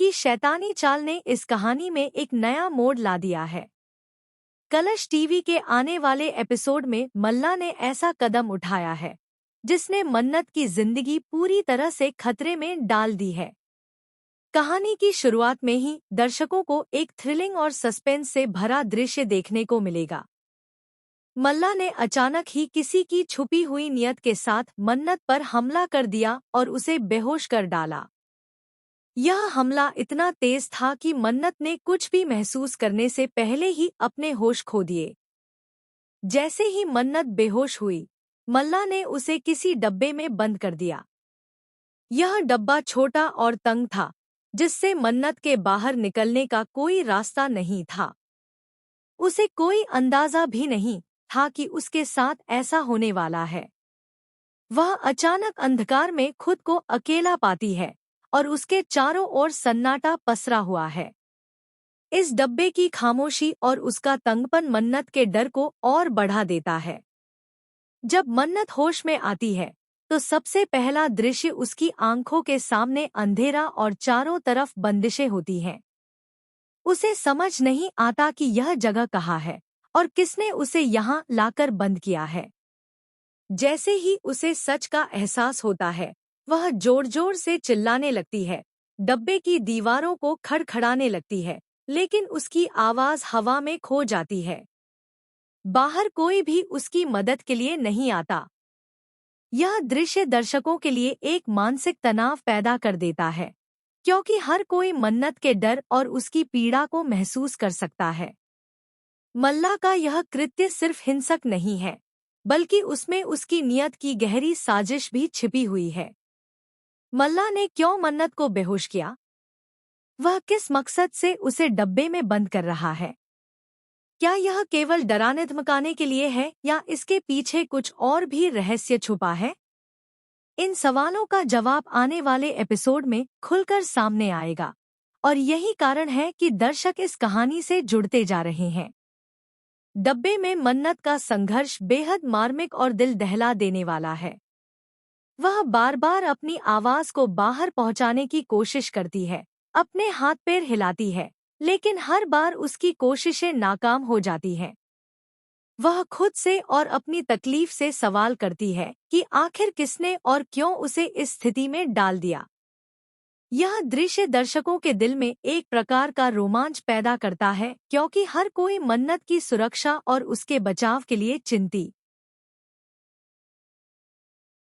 की शैतानी चाल ने इस कहानी में एक नया मोड़ ला दिया है। कलश टीवी के आने वाले एपिसोड में मल्ला ने ऐसा कदम उठाया है जिसने मन्नत की जिंदगी पूरी तरह से खतरे में डाल दी है। कहानी की शुरुआत में ही दर्शकों को एक थ्रिलिंग और सस्पेंस से भरा दृश्य देखने को मिलेगा। मल्ला ने अचानक ही किसी की छुपी हुई नियत के साथ मन्नत पर हमला कर दिया और उसे बेहोश कर डाला। यह हमला इतना तेज था कि मन्नत ने कुछ भी महसूस करने से पहले ही अपने होश खो दिए। जैसे ही मन्नत बेहोश हुई, मल्ला ने उसे किसी डब्बे में बंद कर दिया। यह डब्बा छोटा और तंग था, जिससे मन्नत के बाहर निकलने का कोई रास्ता नहीं था। उसे कोई अंदाजा भी नहीं था कि उसके साथ ऐसा होने वाला है। वह अचानक अंधकार में खुद को अकेला पाती है और उसके चारों ओर सन्नाटा पसरा हुआ है। इस डब्बे की खामोशी और उसका तंगपन मन्नत के डर को और बढ़ा देता है। जब मन्नत होश में आती है तो सबसे पहला दृश्य उसकी आंखों के सामने अंधेरा और चारों तरफ बंदिशें होती हैं। उसे समझ नहीं आता कि यह जगह कहाँ है और किसने उसे यहाँ लाकर बंद किया है। जैसे ही उसे सच का एहसास होता है, वह जोर जोर से चिल्लाने लगती है, डब्बे की दीवारों को खड़खड़ाने लगती है, लेकिन उसकी आवाज हवा में खो जाती है। बाहर कोई भी उसकी मदद के लिए नहीं आता। यह दृश्य दर्शकों के लिए एक मानसिक तनाव पैदा कर देता है, क्योंकि हर कोई मन्नत के डर और उसकी पीड़ा को महसूस कर सकता है। मल्ला का यह कृत्य सिर्फ हिंसक नहीं है, बल्कि उसमें उसकी नियत की गहरी साजिश भी छिपी हुई है। मल्ला ने क्यों मन्नत को बेहोश किया? वह किस मकसद से उसे डब्बे में बंद कर रहा है? क्या यह केवल डराने धमकाने के लिए है या इसके पीछे कुछ और भी रहस्य छुपा है? इन सवालों का जवाब आने वाले एपिसोड में खुलकर सामने आएगा, और यही कारण है कि दर्शक इस कहानी से जुड़ते जा रहे हैं। डब्बे में मन्नत का संघर्ष बेहद मार्मिक और दिल दहला देने वाला है। वह बार बार अपनी आवाज को बाहर पहुंचाने की कोशिश करती है, अपने हाथ पैर हिलाती है, लेकिन हर बार उसकी कोशिशें नाकाम हो जाती हैं। वह खुद से और अपनी तकलीफ से सवाल करती है कि आखिर किसने और क्यों उसे इस स्थिति में डाल दिया। यह दृश्य दर्शकों के दिल में एक प्रकार का रोमांच पैदा करता है, क्योंकि हर कोई मन्नत की सुरक्षा और उसके बचाव के लिए चिंतित